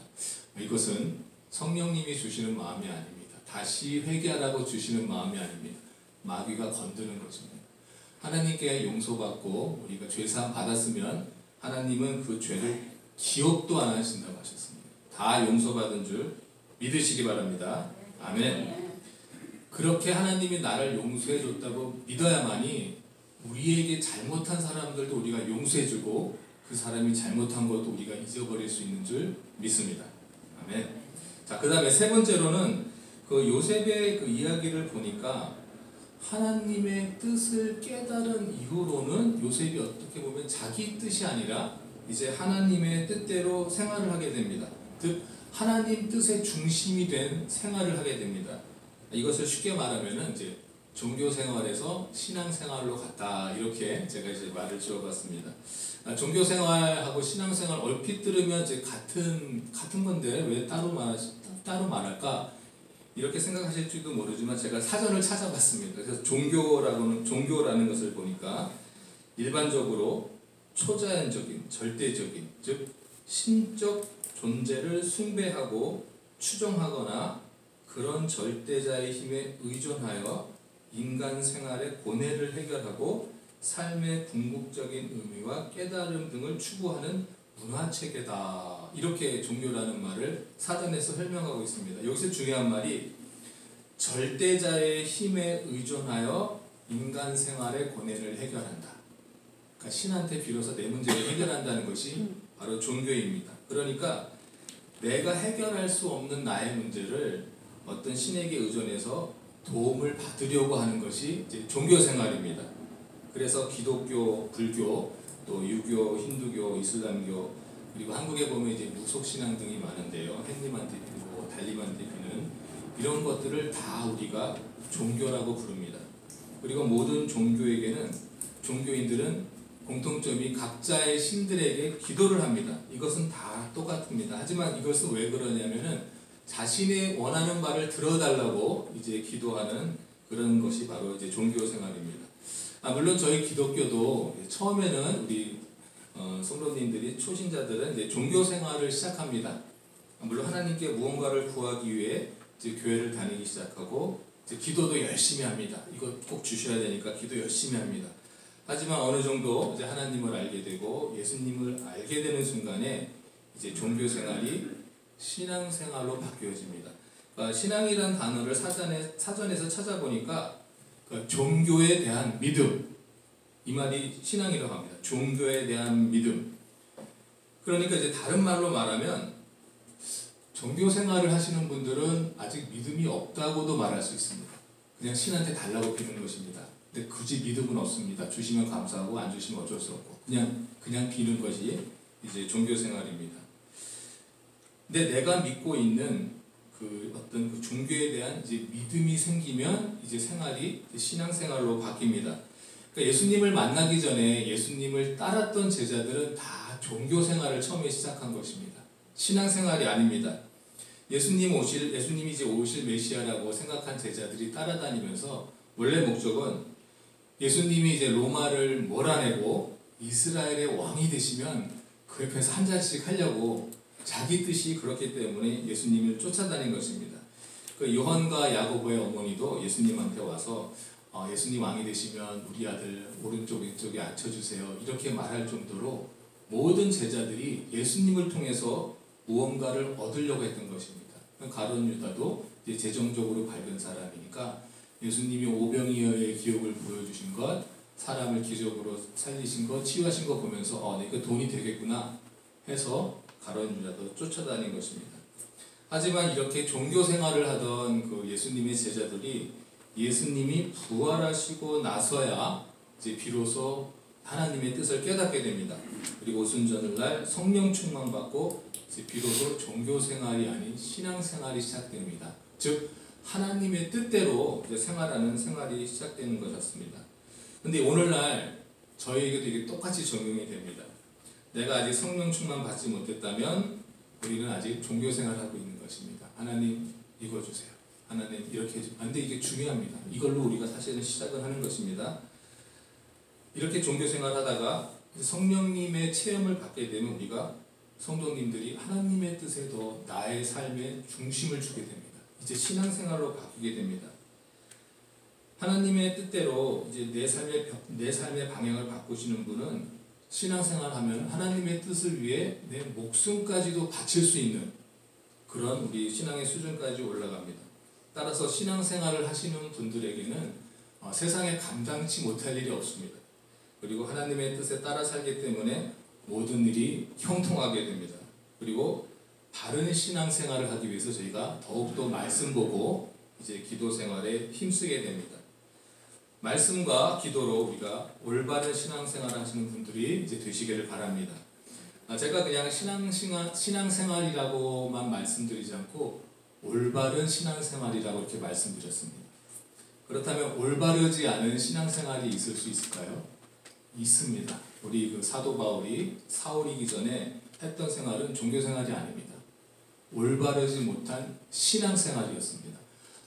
이것은 성령님이 주시는 마음이 아닙니다. 다시 회개하라고 주시는 마음이 아닙니다. 마귀가 건드는 것입니다. 하나님께 용서받고 우리가 죄사함 받았으면 하나님은 그 죄를 기억도 안 하신다고 하셨습니다. 다 용서받은 줄 믿으시기 바랍니다. 아멘. 그렇게 하나님이 나를 용서해 줬다고 믿어야만이 우리에게 잘못한 사람들도 우리가 용서해주고 그 사람이 잘못한 것도 우리가 잊어버릴 수 있는 줄 믿습니다. 아멘. 자, 그 다음에 세 번째로는 그 요셉의 그 이야기를 보니까 하나님의 뜻을 깨달은 이후로는 요셉이 어떻게 보면 자기 뜻이 아니라 이제 하나님의 뜻대로 생활을 하게 됩니다. 즉 하나님 뜻의 중심이 된 생활을 하게 됩니다. 이것을 쉽게 말하면은 이제 종교 생활에서 신앙 생활로 갔다, 이렇게 제가 이제 말을 지어봤습니다. 종교 생활하고 신앙 생활 얼핏 들으면 이제 같은 건데 왜 따로 말할까? 이렇게 생각하실지도 모르지만 제가 사전을 찾아봤습니다. 그래서 종교라는 것을 보니까 일반적으로 초자연적인, 절대적인, 즉 신적 존재를 숭배하고 추종하거나 그런 절대자의 힘에 의존하여 인간 생활의 고뇌를 해결하고 삶의 궁극적인 의미와 깨달음 등을 추구하는 문화체계다. 이렇게 종교라는 말을 사전에서 설명하고 있습니다. 여기서 중요한 말이 절대자의 힘에 의존하여 인간 생활의 고뇌를 해결한다. 그러니까 신한테 빌어서 내 문제를 해결한다는 것이 바로 종교입니다. 그러니까 내가 해결할 수 없는 나의 문제를 어떤 신에게 의존해서 도움을 받으려고 하는 것이 이제 종교 생활입니다. 그래서 기독교, 불교, 또 유교, 힌두교, 이슬람교, 그리고 한국에 보면 이제 무속신앙 등이 많은데요. 햇님한테 빌고 달님한테 비는 이런 것들을 다 우리가 종교라고 부릅니다. 그리고 모든 종교인들은 공통점이 각자의 신들에게 기도를 합니다. 이것은 다 똑같습니다. 하지만 이것은 왜 그러냐면은 자신의 원하는 바를 들어달라고 이제 기도하는 그런 것이 바로 이제 종교 생활입니다. 물론 저희 기독교도 처음에는 우리 성도님들이 초신자들은 이제 종교 생활을 시작합니다. 물론 하나님께 무언가를 구하기 위해 이제 교회를 다니기 시작하고 이제 기도도 열심히 합니다. 이거 꼭 주셔야 되니까 기도 열심히 합니다. 하지만 어느 정도 이제 하나님을 알게 되고 예수님을 알게 되는 순간에 이제 종교 생활이 신앙 생활로 바뀌어집니다. 그러니까 신앙이란 단어를 사전에서 찾아보니까 그 종교에 대한 믿음, 이 말이 신앙이라고 합니다. 종교에 대한 믿음. 그러니까 이제 다른 말로 말하면 종교 생활을 하시는 분들은 아직 믿음이 없다고도 말할 수 있습니다. 그냥 신한테 달라고 비는 것입니다. 근데 굳이 믿음은 없습니다. 주시면 감사하고 안 주시면 어쩔 수 없고 그냥 비는 것이 이제 종교 생활입니다. 근데 내가 믿고 있는 그 어떤 그 종교에 대한 이제 믿음이 생기면 이제 생활이 신앙 생활로 바뀝니다. 그러니까 예수님을 만나기 전에 예수님을 따랐던 제자들은 다 종교 생활을 처음에 시작한 것입니다. 신앙 생활이 아닙니다. 예수님이 이제 오실 메시아라고 생각한 제자들이 따라다니면서 원래 목적은 예수님이 이제 로마를 몰아내고 이스라엘의 왕이 되시면 그 옆에서 한 잔씩 하려고 자기 뜻이 그렇기 때문에 예수님을 쫓아다닌 것입니다. 그 요한과 야고보의 어머니도 예수님한테 와서 예수님 왕이 되시면 우리 아들 오른쪽 왼쪽에 앉혀주세요. 이렇게 말할 정도로 모든 제자들이 예수님을 통해서 무언가를 얻으려고 했던 것입니다. 가룟 유다도 이제 재정적으로 밝은 사람이니까 예수님이 오병이어의 기억을 보여주신 것, 사람을 기적으로 살리신 것, 치유하신 것 보면서 내가 돈이 되겠구나 해서 가룟 유다도 쫓아다닌 것입니다. 하지만 이렇게 종교 생활을 하던 그 예수님의 제자들이 예수님이 부활하시고 나서야 이제 비로소 하나님의 뜻을 깨닫게 됩니다. 그리고 오순절날 성령 충만 받고 이제 비로소 종교 생활이 아닌 신앙 생활이 시작됩니다. 즉 하나님의 뜻대로 이제 생활하는 생활이 시작되는 것 같습니다. 근데 오늘날 저희에게도 이게 똑같이 적용이 됩니다. 내가 아직 성령 충만 받지 못했다면 우리는 아직 종교 생활을 하고 있는 것입니다. 하나님 이거 주세요. 하나님 이렇게 해주세요. 근데 이게 중요합니다. 이걸로 우리가 사실은 시작을 하는 것입니다. 이렇게 종교 생활하다가 성령님의 체험을 받게 되면 우리가 성도님들이 하나님의 뜻에 더 나의 삶에 중심을 주게 됩니다. 이제 신앙생활로 바뀌게 됩니다. 하나님의 뜻대로 이제 내 삶의 방향을 바꾸시는 분은 신앙생활하면 하나님의 뜻을 위해 내 목숨까지도 바칠 수 있는 그런 우리 신앙의 수준까지 올라갑니다. 따라서 신앙생활을 하시는 분들에게는 세상에 감당치 못할 일이 없습니다. 그리고 하나님의 뜻에 따라 살기 때문에 모든 일이 형통하게 됩니다. 그리고 바른 신앙생활을 하기 위해서 저희가 더욱더 말씀 보고 이제 기도 생활에 힘쓰게 됩니다. 말씀과 기도로 우리가 올바른 신앙생활을 하시는 분들이 이제 되시기를 바랍니다. 제가 그냥 신앙생활이라고만 말씀드리지 않고 올바른 신앙생활이라고 이렇게 말씀드렸습니다. 그렇다면 올바르지 않은 신앙생활이 있을 수 있을까요? 있습니다. 우리 그 사도 바울이 사울이기 전에 했던 생활은 종교생활이 아닙니다. 올바르지 못한 신앙생활이었습니다.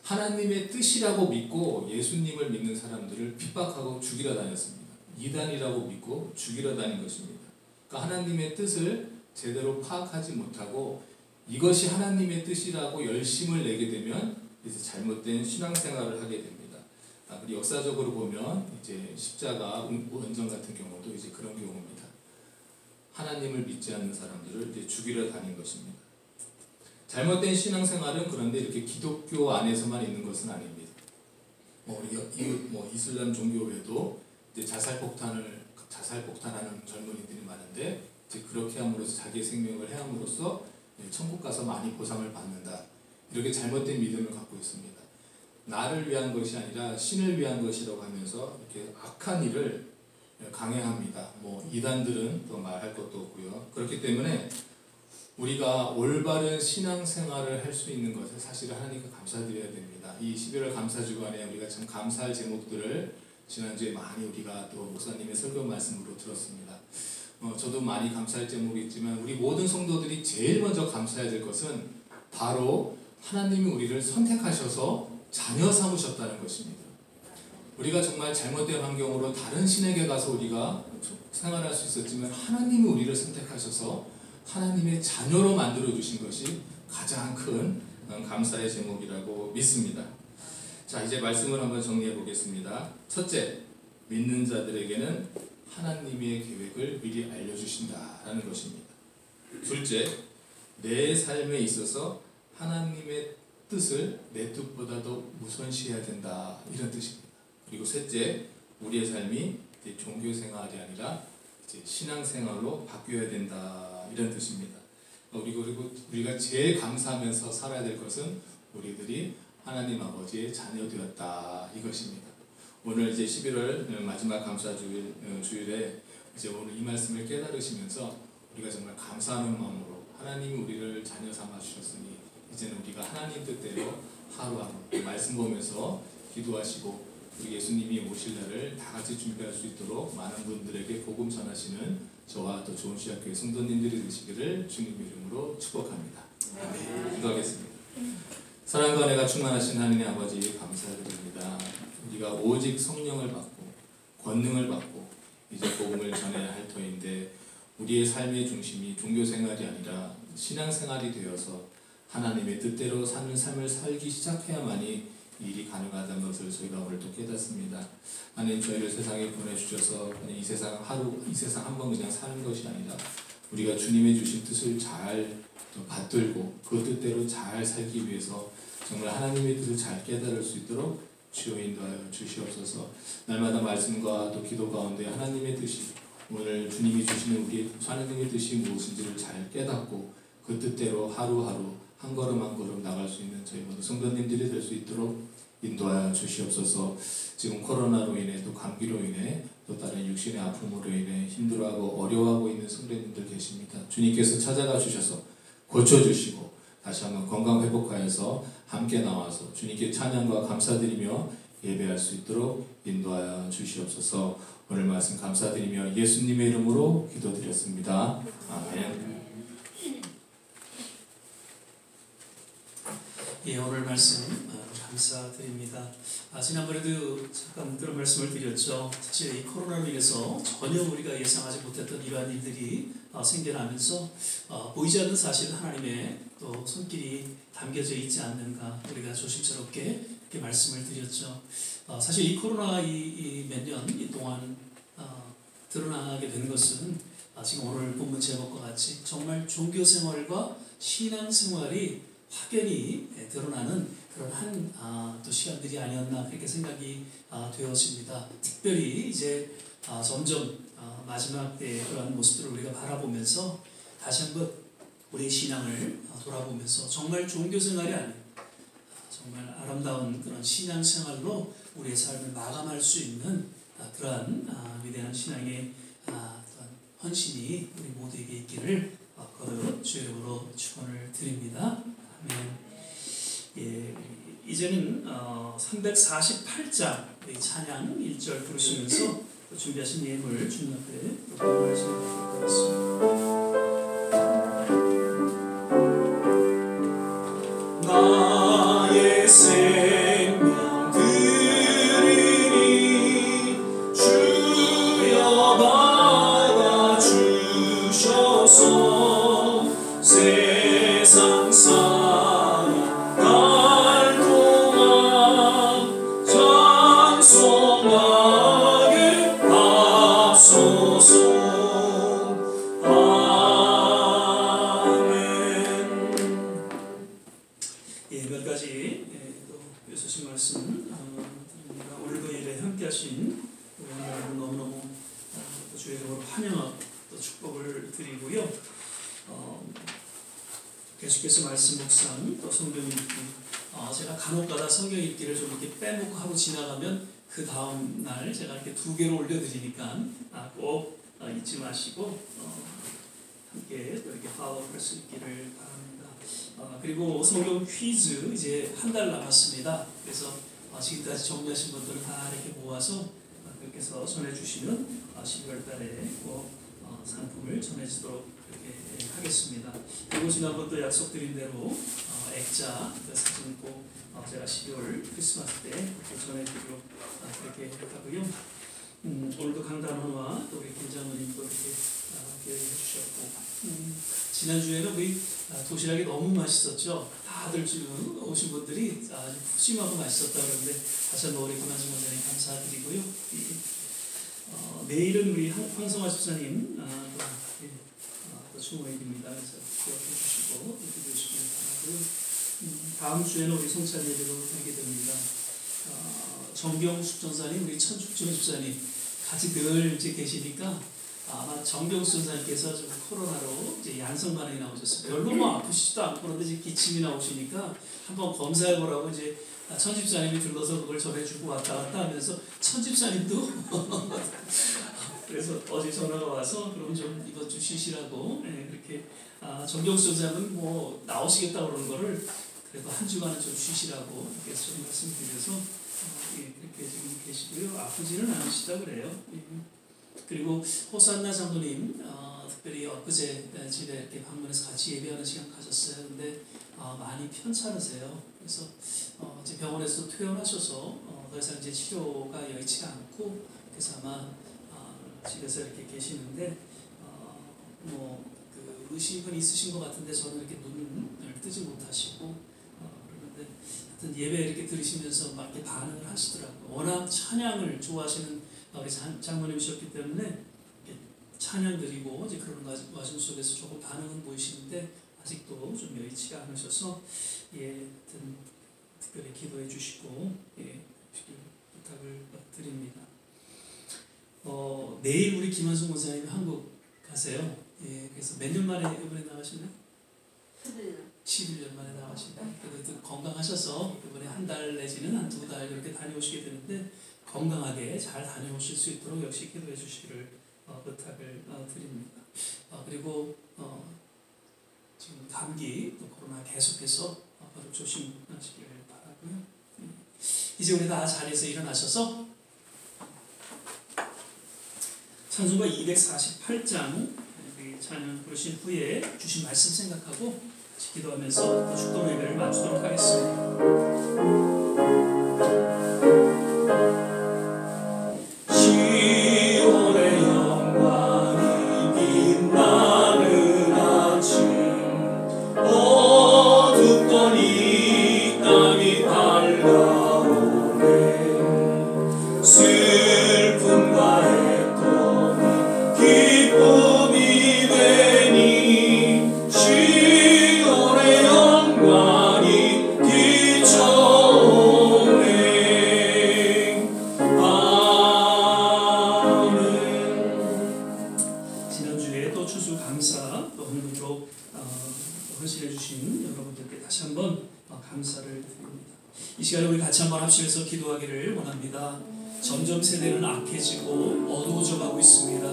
하나님의 뜻이라고 믿고 예수님을 믿는 사람들을 핍박하고 죽이러 다녔습니다. 이단이라고 믿고 죽이러 다닌 것입니다. 그러니까 하나님의 뜻을 제대로 파악하지 못하고 이것이 하나님의 뜻이라고 열심을 내게 되면 이제 잘못된 신앙생활을 하게 됩니다. 그리고 역사적으로 보면 이제 십자가 원정 같은 경우도 이제 그런 경우입니다. 하나님을 믿지 않는 사람들을 이제 죽이러 다닌 것입니다. 잘못된 신앙생활은 그런데 이렇게 기독교 안에서만 있는 것은 아닙니다. 이슬람 종교 외에도 이제 자살폭탄하는 젊은이들이 많은데 이제 그렇게 함으로써 자기의 생명을 해함으로써 천국 가서 많이 보상을 받는다. 이렇게 잘못된 믿음을 갖고 있습니다. 나를 위한 것이 아니라 신을 위한 것이라고 하면서 이렇게 악한 일을 강행합니다. 이단들은 또 말할 것도 없고요. 그렇기 때문에 우리가 올바른 신앙생활을 할 수 있는 것을 사실 하나님께 감사드려야 됩니다. 이 11월 감사주간에 우리가 참 감사할 제목들을 지난주에 많이 우리가 또 목사님의 설교 말씀으로 들었습니다. 저도 많이 감사할 제목이 있지만 우리 모든 성도들이 제일 먼저 감사해야 될 것은 바로 하나님이 우리를 선택하셔서 자녀 삼으셨다는 것입니다. 우리가 정말 잘못된 환경으로 다른 신에게 가서 우리가 생활할 수 있었지만 하나님이 우리를 선택하셔서 하나님의 자녀로 만들어주신 것이 가장 큰 감사의 제목이라고 믿습니다. 자, 이제 말씀을 한번 정리해 보겠습니다. 첫째, 믿는 자들에게는 하나님의 계획을 미리 알려주신다라는 것입니다. 둘째, 내 삶에 있어서 하나님의 뜻을 내 뜻보다도 우선시해야 된다, 이런 뜻입니다. 그리고 셋째, 우리의 삶이 종교생활이 아니라 신앙생활로 바뀌어야 된다, 이런 뜻입니다. 그리고 우리가 제일 감사하면서 살아야 될 것은 우리들이 하나님 아버지의 자녀 되었다, 이것입니다. 오늘 이제 11월 마지막 감사주일에 이제 오늘 이 말씀을 깨달으시면서 우리가 정말 감사하는 마음으로 하나님이 우리를 자녀 삼아 주셨으니 이제는 우리가 하나님 뜻대로 하루하루 말씀 보면서 기도하시고 우리 예수님이 오실 날을 다 같이 준비할 수 있도록 많은 분들에게 복음 전하시는 저와 또 좋은 시학교의 성도님들이 되시기를 주님 이름으로 축복합니다. 아멘. 기도하겠습니다. 사랑과 은혜가 충만하신 하나님 아버지 감사드립니다. 우리가 오직 성령을 받고 권능을 받고 이제 복음을 전해야 할 터인데 우리의 삶의 중심이 종교생활이 아니라 신앙생활이 되어서 하나님의 뜻대로 사는 삶을 살기 시작해야만이 일이 가능하다는 것을 저희가 오늘 또 깨닫습니다. 하나님 저희를 세상에 보내주셔서 이 세상 한 번 그냥 사는 것이 아니라 우리가 주님의 주신 뜻을 잘 받들고 그 뜻대로 잘 살기 위해서 정말 하나님의 뜻을 잘 깨달을 수 있도록 주여 인도하여 주시옵소서. 날마다 말씀과 또 기도 가운데 하나님의 뜻이 오늘 주님이 주시는 우리 하나님의 뜻이 무엇인지를 잘 깨닫고 그 뜻대로 하루하루 한 걸음 한 걸음 나갈 수 있는 저희 모든 성도님들이 될 수 있도록 인도하여 주시옵소서. 지금 코로나로 인해 또 감기로 인해 또 다른 육신의 아픔으로 인해 힘들어하고 어려워하고 있는 성도님들 계십니다. 주님께서 찾아가 주셔서 고쳐주시고 다시 한번 건강 회복하여서 함께 나와서 주님께 찬양과 감사드리며 예배할 수 있도록 인도하여 주시옵소서. 오늘 말씀 감사드리며 예수님의 이름으로 기도드렸습니다. 아멘. 예, 오늘 말씀 감사드립니다. 지난번에도 잠깐 그런 말씀을 드렸죠. 사실 이 코로나로 인해서 전혀 우리가 예상하지 못했던 이러한 일들이 생겨나면서 보이지 않는 사실 하나님의 또 손길이 담겨져 있지 않는가 우리가 조심스럽게 이렇게 말씀을 드렸죠. 사실 이 코로나 이 몇 년 동안 드러나게 된 것은 지금 오늘 본문 제목과 같이 정말 종교 생활과 신앙 생활이 확연히 드러나는 그런 또 시간들이 아니었나 그렇게 생각이 되었습니다. 특별히 이제 점점 마지막 때의 그런 모습들을 우리가 바라보면서 다시 한번 우리의 신앙을 돌아보면서 정말 종교 생활이 아닌 정말 아름다운 그런 신앙 생활로 우리의 삶을 마감할 수 있는 그러한 위대한 신앙의 헌신이 우리 모두에게 있기를 거듭 주의 이름으로 축원을 드립니다. 아멘. 예, 이제는 348장 찬양 1절 부르시면서 준비하신 예물 주님 앞에 말씀드리도록 하겠습니다. 나의 생명 드리니 주여 받아 주셔서 세상 살아갈 동안 찬송하게 하소서. 아멘. 예, 몇 가지 또 소식 말씀 드립니다. 오늘도 예배 함께 하신 우리 여러분 너무너무 주의 이름으로 환영하고 또 축복을 드리고요. 계속해서 말씀 묵상 또 성경 읽기 제가 간혹가다 성경 읽기를 좀 이렇게 빼먹고 하고 지나가면 그 다음 날 제가 이렇게 2개로 올려드리니까 꼭 잊지 마시고 함께 또 이렇게 파워할 수 있기를 바랍니다. 그리고 성경 퀴즈 이제 한 달 남았습니다. 그래서 지금까지 정리하신 분들은 다 이렇게 모아서 그렇게서 전해주시면 12월 달에 꼭 상품을 전해주도록 이렇게 하겠습니다. 그리고 지난번도 약속드린 대로 액자 사진 꼭 제가 12월 크리스마스 때 전해드리도록 그렇게 하고요. 오늘도 강단원과 또 우리 김장원님도 이렇게 기여해 주셨고 지난주에는 우리 도시락이 너무 맛있었죠. 다들 지금 오신 분들이 아주 푸짐하고 맛있었다 그러는데 다시 한번 우리 김한승 원장님 감사드리고요. 내일은 우리 황성화 집사님 또 추모일입니다. 그래서 기억해 주시고 기도해 주시기 바라고요. 다음 주에는 우리 성찬 예배로 하게 됩니다. 정경숙 전사님, 우리 천축전 집사님 같이 늘 이제 계시니까 아마 정경숙 전사님께서 좀 코로나로 이제 양성 반응이 나오셨어요. 별로 뭐 아프시지도 않고 그런데 이제 기침이 나오시니까 한번 검사해 보라고 이제 천 집사님이 들러서 그걸 전해주고 왔다 갔다 하면서 천 집사님도 그래서 어제 전화가 와서 그럼 좀 이번 주 쉬시라고 그렇게 정경수 전사는 뭐 나오시겠다 그러는 거를 그래도 한 주간은 좀 쉬시라고 이렇게 좀 말씀드려서 그렇게 지금 계시고요. 아프지는 않으시다 그래요. 그리고 호산나 장로님 특별히 엊그제 집에 이렇게 방문해서 같이 예배하는 시간 가졌어요. 근데 많이 편찮으세요. 그래서 이제 병원에서 퇴원하셔서 더 이상 이제 치료가 여의치가 않고 그래서 아마 집에서 이렇게 계시는데 그 의식은 있으신 것 같은데 저는 이렇게 눈을 뜨지 못하시고 그러는데 하여튼 예배 이렇게 들으시면서 막 이렇게 반응을 하시더라고요. 워낙 찬양을 좋아하시는 우리 장모님이셨기 때문에 찬양 드리고 이제 그런 과정 속에서 조금 반응은 보이시는데 아직도 좀 여의치가 않으셔서 하여튼 특별히 기도해 주시고 부탁을 드립니다. 내일 우리 김한숙 목사님이 한국 가세요. 그래서 몇 년 만에 이번에 나가시나요? 11년 만에 나가신다. 그래도 건강하셔서 이번에 한 달 내지는 한 2달 이렇게 다녀오시게 되는데 건강하게 잘 다녀오실 수 있도록 역시 기도해 주시기를 부탁을 드립니다. 그리고 지금 감기 또 코로나 계속해서 조심하시기를 바라고요. 이제 우리 다 자리에서 일어나셔서 찬송가 248장 찬양 부르신 후에 주신 말씀 생각하고 같이 기도하면서 축도 예배를 마치도록 하겠습니다. 시온의 영광이 빛나는 아침 어둡던 이 땅이 밝아오네 슬픔과 애통이 기쁨이 되니 시온의 영광이 비춰오네 아멘. 지난주에 또 추수감사 또 헌금으로 헌신해 주신 여러분들께 다시 한번 감사를 드립니다. 이 시간에 우리 같이 한번 합심해서 기도하기를 원합니다. 점점 세대는 악해지고 어두워져 가고 있습니다.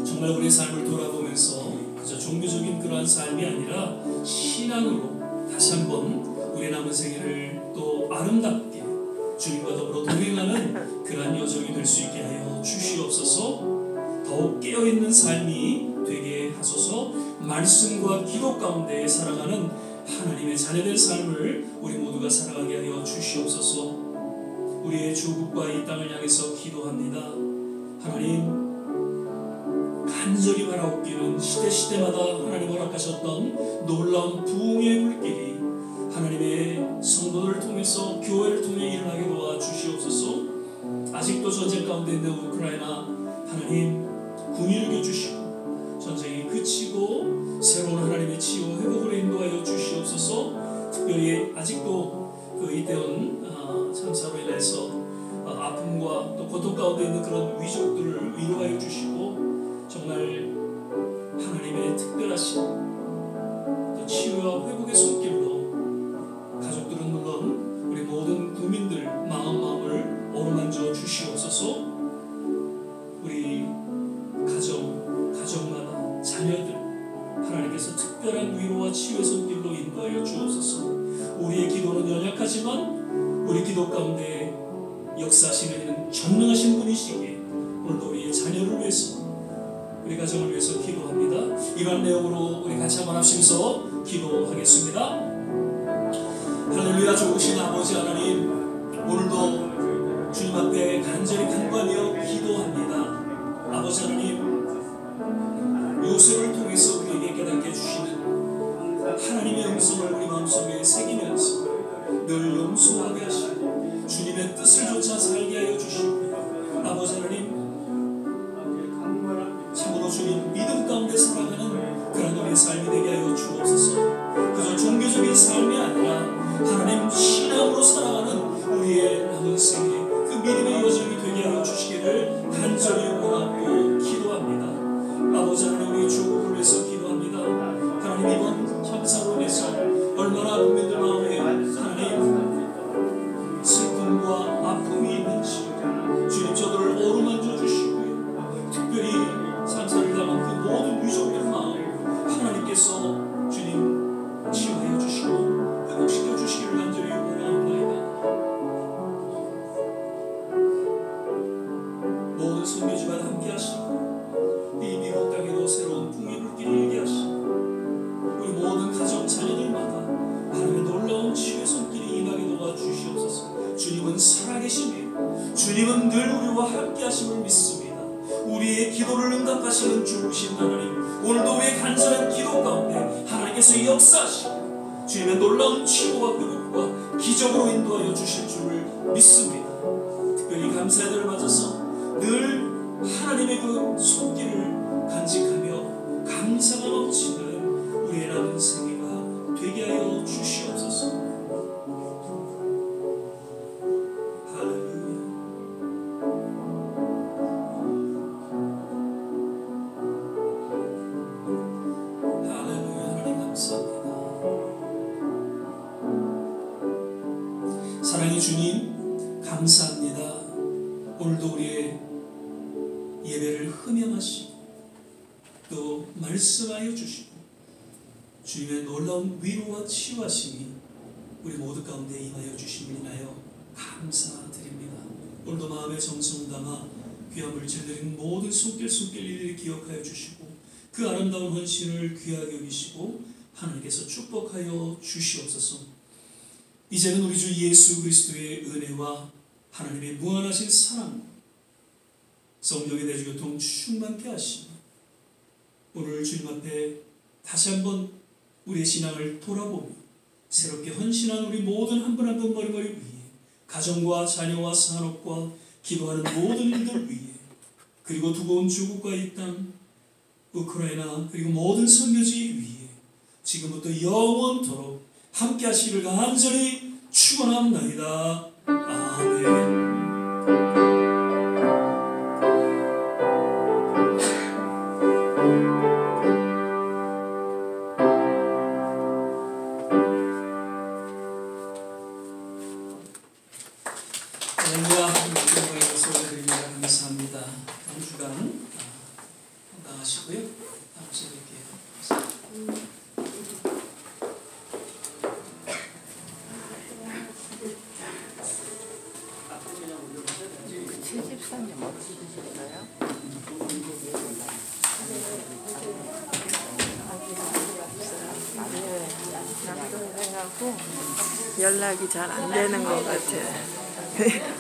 정말 우리의 삶을 돌아보면서 그저 종교적인 그러한 삶이 아니라 신앙으로 다시 한번 우리의 남은 생애를 또 아름답게 주님과 더불어 동행하는 그러한 여정이 될 수 있게 하여 주시옵소서. 더욱 깨어있는 삶이 되게 하소서. 말씀과 기도 가운데 살아가는 하나님의 자녀된 삶을 우리 모두가 살아가게 하여 주시옵소서. 우리의 조국과 이 땅을 향해서 기도합니다. 하나님 간절히 바라옵기는 시대마다 하나님 허락하셨던 놀라운 부흥의 물길이 하나님의 성도들을 통해서 교회를 통해 일어나게 도와주시옵소서. 아직도 전쟁 가운데 있는 우크라이나 하나님 궁이 이겨주시고 전쟁이 그치고 새로운 하나님의 치유와 회복을 인도하여 주시옵소서. 특별히 아직도 그 이태원 참사로 인해서 아픔과 또 고통 가운데 있는 그런 위족들을 위로하여 주시고 정말 하나님의 특별하신 또 치유와 회복의 손길로 가족들은 물론 우리 모든 국민들 마음을 어루만져 주시옵소서. 우리 가정마다 자녀들 하나님께서 특별한 위로와 치유의 손길로 인도하여 주옵소서. 우리의 기도는 연약하지만 우리 기도 가운데 역사하시는 전능하신 분이시기에 오늘도 우리의 자녀를 위해서 우리 가정을 위해서 기도합니다. 이러한 내용으로 우리 같이 한번 합심해서 기도하겠습니다. 할렐루야. 좋으신 아버지 하나님, 오늘도 주님 앞에 간절히 간구하며 기도합니다. 아버지 하나님, 요셉을 통해서 우리에게 깨닫게 해주시는 하나님의 음성을 우리 마음속에 새기면서 늘 용서하게 하시고 주님의 뜻을 조차 살게 하여 주시고 아버지 하나님 참으로 주님 믿음 가운데 살아가는 그런 우리의 삶이 되게 하여 주옵소서. 그저 종교적인 삶이 아니라 하나님 신앙으로 살아가는 우리의 남은 생에 그 믿음의 여정이 되게 하여 주시기를 간절히 원하고 기도합니다. 아버지 하나님, 우리 조국을 위해서 기도합니다. 하나님, 이번 참사로 인해서 얼마나 국민들 마음에 하나님 슬픔과 아픔이 있는지 주님 저들을 어루만져 주시고요. 특별히 참사를 당한 그 모든 유족들 마음 하나님께서 주님 치유하여 주시고 회복시켜 주시기를 간절히 원하옵나이다. 모든 선교주가 함께 하시고 이 미국 땅에도 새로운 풍의 물길을 일게 하시고 우리 모든 가정 자녀들마다 하나님의 놀라운 치유의 손길이 임하게 도와주시옵소서. 주님은 살아계시며 주님은 늘 우리와 함께 하심을 믿습니다. 우리의 기도를 응답하시는 주신 하나님, 오늘도 우리의 간절한 기도 가운데 하나님께서 역사하시고 주님의 놀라운 치유와 회복과 기적으로 인도하여 주실 줄을 믿습니다. 특별히 감사들을 맞아서 늘 하나님의 그 손길을 간직하며 감사가 넘치는 우리의 남은 생애가 되게 하여 주시옵소서. 사랑의 주님, 감사합니다. 오늘도 우리의 예배를 흠양하시고 또 말씀하여 주시고 주님의 놀라운 위로와 치유하심이 우리 모두 가운데 임하여 주심을 인하여 감사드립니다. 오늘도 마음의 정성을 담아 귀한 물질 드린 모든 손길 일일이 기억하여 주시고 그 아름다운 헌신을 귀하게 여기시고 하나님께서 축복하여 주시옵소서. 이제는 우리 주 예수 그리스도의 은혜와 하나님의 무한하신 사랑, 성령의 내주교통 충만케 하시고 오늘 주님 앞에 다시 한번 우리의 신앙을 돌아보며 새롭게 헌신한 우리 모든 한 분 한 분 머리머리 위에 가정과 자녀와 산업과 기도하는 모든 일들 위에 그리고 두고 온 주국과 이 땅 우크라이나 그리고 모든 선교지 위에 지금부터 영원토록 함께 하시기를 간절히 축원합니다. 아멘. 감사합니다. 한 주간 건강하시고요. 다음 주에 뵐게요. 73년 어떻게 드셨어요? 네, 약도 해갖고 연락이 잘 안 되는 것 같아요.